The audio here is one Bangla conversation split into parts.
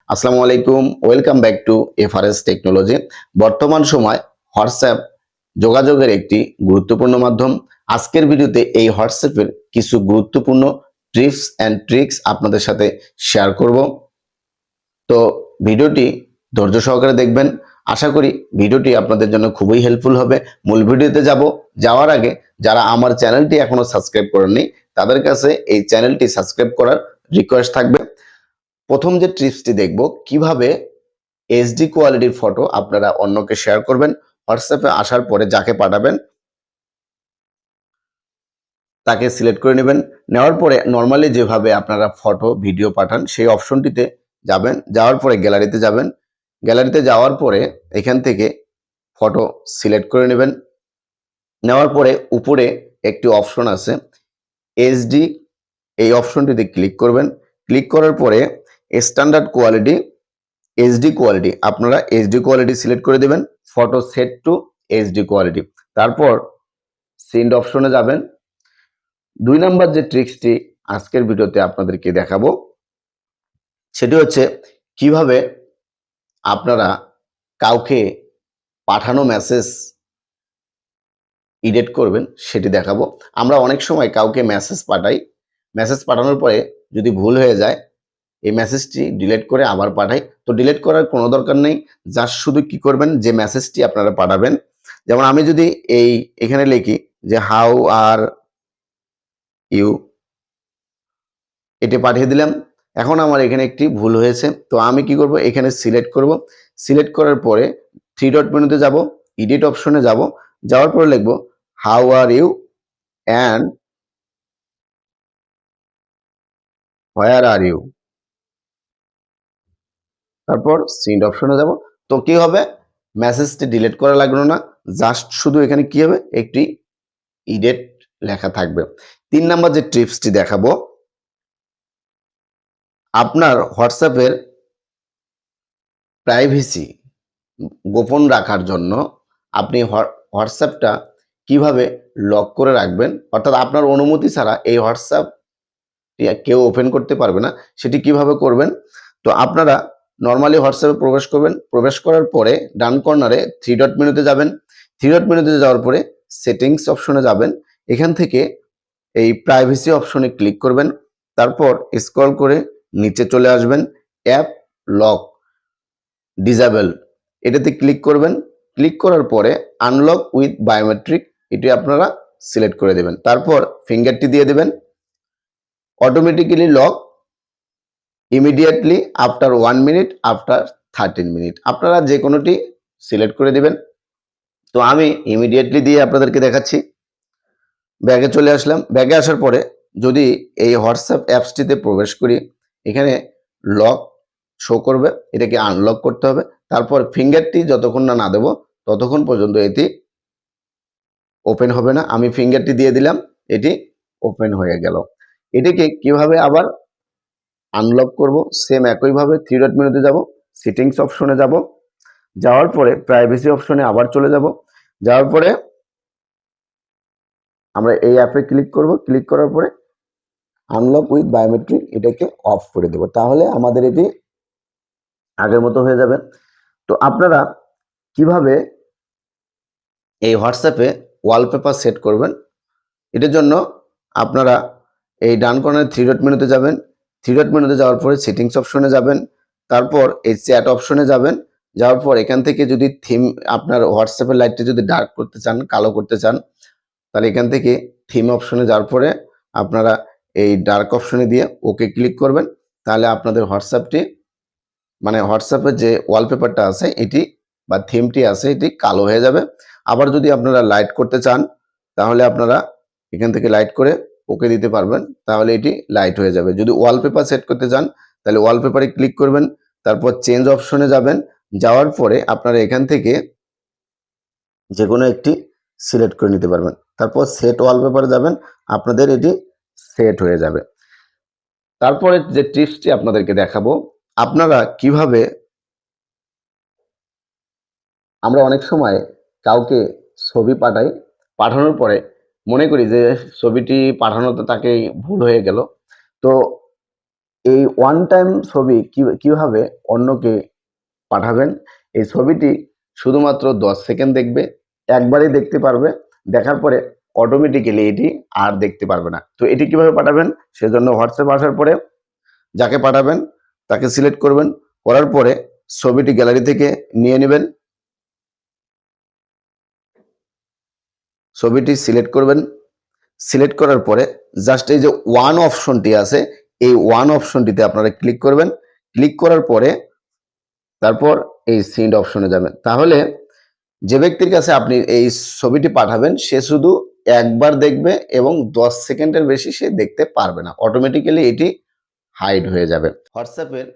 আসসালামু আলাইকুম, welcome back to FRS technology. বর্তমান সময় হোয়াটসঅ্যাপ যোগাযোগের একটি গুরুত্বপূর্ণ মাধ্যম। আজকের ভিডিওতে এই হোয়াটসঅ্যাপের কিছু গুরুত্বপূর্ণ টিপস অ্যান্ড ট্রিক্স আপনাদের সাথে শেয়ার করব। তো ভিডিওটি ধৈর্য সহকারে দেখবেন। আশা করি ভিডিওটি আপনাদের জন্য খুবই হেল্পফুল হবে। মূল ভিডিওতে যাওয়ার আগে যারা আমার চ্যানেলটি এখনো সাবস্ক্রাইব করেননি তাদের কাছে এই চ্যানেলটি সাবস্ক্রাইব করার রিকোয়েস্ট থাকবে। প্রথম যে টিপসটি দেখব, কিভাবে এইচডি কোয়ালিটির ফটো আপনারা অন্যকে শেয়ার করবেন। হোয়াটসঅ্যাপে আসার পরে যাকে পাঠাবেন তাকে সিলেক্ট করে নেবেন। নেওয়ার পরে নর্মালি যেভাবে আপনারা ফটো ভিডিও পাঠান সেই অপশনটিতে যাবেন। যাওয়ার পরে গ্যালারিতে যাবেন। গ্যালারিতে যাওয়ার পরে এখান থেকে ফটো সিলেক্ট করে নেবেন। নেওয়ার পরে উপরে একটি অপশন আছে এইচডি, এই অপশনটিতে ক্লিক করবেন। ক্লিক করার পরে স্ট্যান্ডার্ড কোয়ালিটি, এইচডি কোয়ালিটি, আপনারা এইচডি কোয়ালিটি সিলেক্ট করে দেবেন। Photo set to HD quality. তারপর সেন্ড অপশনে যাবেন। 2 নাম্বার যে ট্রিক্সটি আজকের ভিডিওতে আপনাদেরকে দেখাবো সেটি হচ্ছে কিভাবে আপনারা কাউকে পাঠানো মেসেজ এডিট করবেন সেটি দেখাবো। আমরা অনেক সময় কাউকে মেসেজ পাঠাই, মেসেজ পাঠানোর পরে যদি ভুল হয়ে যায় এই মেসেজটি ডিলিট করে আবার পাঠাই। তো ডিলিট করার কোনো দরকার নেই। জাস্ট শুধু কি করবেন, যে মেসেজটি আপনারা পাঠাবেন, যেমন আমি যদি এখানে লিখি যে হাউ আর ইউ, এটি পাঠিয়ে দিলাম। এখন আমার এখানে একটি ভুল হয়েছে, তো আমি কি করব, এখানে সিলেক্ট করব। সিলেক্ট করার পরে থ্রি ডট মেনুতে যাব, এডিট অপশনে যাব। যাওয়ার পরে লিখব how are you and where are you. তারপর সেন্ড অপশনে যাব। তো কি হবে, মেসেজটি ডিলিট করা লাগলো না। জাস্ট শুধু এখানে কি হবে, একটি এডিট লেখা থাকবে। 3 নাম্বার যে টিপসটি দেখাবো, আপনার হোয়াটসঅ্যাপের প্রাইভেসি গোপন রাখার জন্য আপনি হোয়াটসঅ্যাপটা কিভাবে লক করে রাখবেন, অর্থাৎ আপনার অনুমতি ছাড়া এই হোয়াটসঅ্যাপ কেউ ওপেন করতে পারবে না, সেটি কিভাবে করবেন। তো আপনারা নর্মালি হোয়াটসঅ্যাপে প্রবেশ করবেন। প্রবেশ করার পরে ডান কর্নারে থ্রি ডট মেনুতে যাবেন। থ্রি ডট মেনুতে যাওয়ার পরে সেটিংস অপশনে যাবেন। এখান থেকে এই প্রাইভেসি অপশনে ক্লিক করবেন। তারপর স্ক্রল করে নিচে চলে আসবেন, অ্যাপ লক ডিসেবল, এটাতে ক্লিক করবেন। ক্লিক করার পরে আনলক উইথ বায়োমেট্রিক, এটি আপনারা সিলেক্ট করে দেবেন। তারপর ফিঙ্গারটি দিয়ে দেবেন। Automatically lock immediately after 1 minute, after 13 minute, আপনারা যে কোনোটি সিলেক্ট করে দিবেন। তো আমি ইমিডিয়েটলি দিয়ে আপনাদেরকে দেখাচ্ছি। ব্যাগে চলে আসলাম। ব্যাগে আসার পরে যদি এই হোয়াটসঅ্যাপ অ্যাপসটিতে প্রবেশ করি, এখানে লক শো করবে, এটাকে আনলক করতে হবে। তারপর ফিঙ্গারটি যতক্ষণ না দেব ততক্ষণ পর্যন্ত এটি ওপেন হবে না। আমি ফিঙ্গারটি দিয়ে দিলাম, এটি ওপেন হয়ে গেল। এটিকে কিভাবে আবার আনলক করব, সেম একইভাবে থ্রি ডট মেনুতে যাব, সেটিংস অপশনে যাব। যাওয়ার পরে প্রাইভেসি অপশনে আবার চলে যাব। যাওয়ার পরে আমরা এই অ্যাপে ক্লিক করব। ক্লিক করার পরে আনলক উইথ বায়োমেট্রিক, এটাকে অফ করে দেব। তাহলে আমাদের এটি আগের মতো হয়ে যাবে। তো আপনারা কিভাবে এই হোয়াটসঅ্যাপে ওয়ালপেপার সেট করবেন, এটার জন্য আপনারা এই ডান কর্নারে থ্রি ডট মেনুতে যাবেন। থ্রি ডট মেনুতে যাওয়ার পরে সেটিংস অপশনে যাবেন। তারপর এই চ্যাট অপশনে যাবেন। যাওয়ার পর এখান থেকে যদি থিম, আপনার হোয়াটসঅ্যাপের লাইটটা যদি ডার্ক করতে চান, কালো করতে চান, তাহলে এখান থেকে থিম অপশনে যাওয়ার পরে আপনারা এই ডার্ক অপশনে দিয়ে ওকে ক্লিক করবেন। তাহলে আপনাদের হোয়াটসঅ্যাপটি, মানে হোয়াটসঅ্যাপের যে ওয়ালপেপারটা আছে এটি বা থিমটি আছে এটি কালো হয়ে যাবে। আবার যদি আপনারা লাইট করতে চান তাহলে আপনারা এখান থেকে লাইট করে ওকে দিতে পারবেন, তাহলে এটি লাইট হয়ে যাবে। যদি ওয়ালপেপার সেট করতে চান তাহলে ওয়ালপেপারে ক্লিক করবেন। তারপর চেঞ্জ অপশনে যাবেন। যাওয়ার পরে আপনারা এখান থেকে যে কোনো একটি সিলেক্ট করে নিতে পারবেন। তারপর সেট ওয়ালপেপারে যাবেন, আপনাদের এটি সেট হয়ে যাবে। তারপরে যে টিপসটি আপনাদেরকে দেখাবো, আপনারা কিভাবে, আমরা অনেক সময় কাউকে ছবি পাঠাই, পাঠানোর পরে মনে করি যে ছবিটি পাঠানোতে তাকে ভুল হয়ে গেল। তো এই ওয়ান টাইম ছবি কিভাবে অন্যকে পাঠাবেন, এই ছবিটি শুধুমাত্র 10 সেকেন্ড দেখবে, একবারই দেখতে পারবে, দেখার পরে অটোমেটিক্যালি এটি আর দেখতে পারবে না। তো এটি কিভাবে পাঠাবেন, সেজন্য হোয়াটসঅ্যাপ আসার পরে যাকে পাঠাবেন তাকে সিলেক্ট করবেন, করার পরে ছবিটি গ্যালারি থেকে নিয়ে নেবেন, ছবিটি সিলেক্ট করবেন, সিলেক্ট করার পরে জাস্ট এই যে ওয়ান অপশনটি আছে, এই ওয়ান অপশনটিতে আপনারা ক্লিক করবেন, ক্লিক করার পরে তারপর এই সেন্ড অপশনে যাবেন। তাহলে যে ব্যক্তির কাছে আপনি এই ছবিটি পাঠাবেন সে শুধু একবার দেখবে এবং 10 সেকেন্ডের বেশি সে দেখতে পারবে না, অটোমেটিক্যালি এটি হাইড হয়ে যাবে। হোয়াটসঅ্যাপের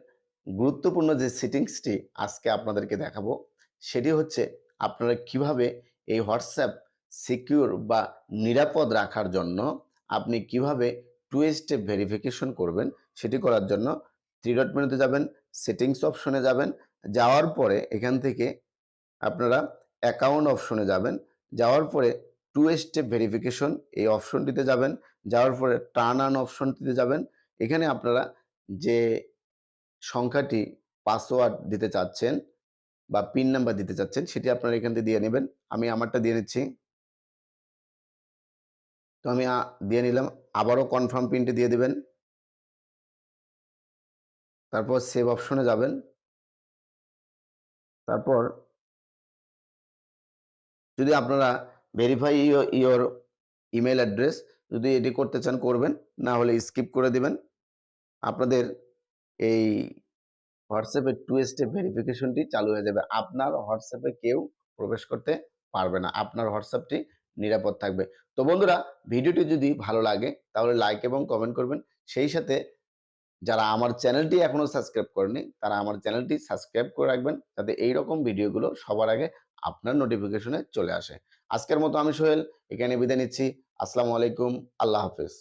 গুরুত্বপূর্ণ যে সেটিংসটি আজকে আপনাদেরকে দেখাবো সেটি হচ্ছে আপনারা কিভাবে এই হোয়াটসঅ্যাপ সিকিউর বা নিরাপদ রাখার জন্য আপনি কিভাবে টু স্টেপ ভেরিফিকেশন করবেন। সেটি করার জন্য থ্রি ডট মেনুতে যাবেন, সেটিংস অপশনে যাবেন, যাওয়ার পরে এখান থেকে আপনারা অ্যাকাউন্ট অপশনে যাবেন, যাওয়ার পরে টু স্টেপ ভেরিফিকেশন এই অপশনটিতে যাবেন, যাওয়ার পরে টার্ন অন অপশনটিতে যাবেন। এখানে আপনারা যে সংখ্যাটি পাসওয়ার্ড দিতে চাচ্ছেন বা পিন নাম্বার দিতে চাচ্ছেন সেটি আপনারা এখান থেকে দিয়ে নেবেন। আমি আমারটা দিয়ে নিচ্ছি। তো আমি দিয়ে নিলাম। আবারও কনফার্ম পিনটি দিয়ে দিবেন। তারপর সেভ অপশনে যাবেন। তারপর যদি আপনারা ভেরিফাই ইওর ইমেইল অ্যাড্রেস যদি এটি করতে চান করবেন, না হলে স্কিপ করে দিবেন। আপনাদের এই হোয়াটসঅ্যাপে টু স্টেপ ভেরিফিকেশনটি চালু হয়ে যাবে। আপনার হোয়াটসঅ্যাপে কেউ প্রবেশ করতে পারবে না। আপনার হোয়াটসঅ্যাপটি নিরাপদ থাকবে। তো বন্ধুরা, ভিডিওটি যদি ভালো লাগে তাহলে লাইক এবং কমেন্ট করবেন। সেই সাথে যারা আমার চ্যানেলটি এখনো সাবস্ক্রাইব করেনি তারা আমার চ্যানেলটি সাবস্ক্রাইব করে রাখবেন, যাতে এইরকম ভিডিওগুলো সবার আগে আপনার নোটিফিকেশনে চলে আসে। আজকের মতো আমি সোহেল এখানে বিদায় নিচ্ছি। আসসালামু আলাইকুম। আল্লাহ হাফেজ।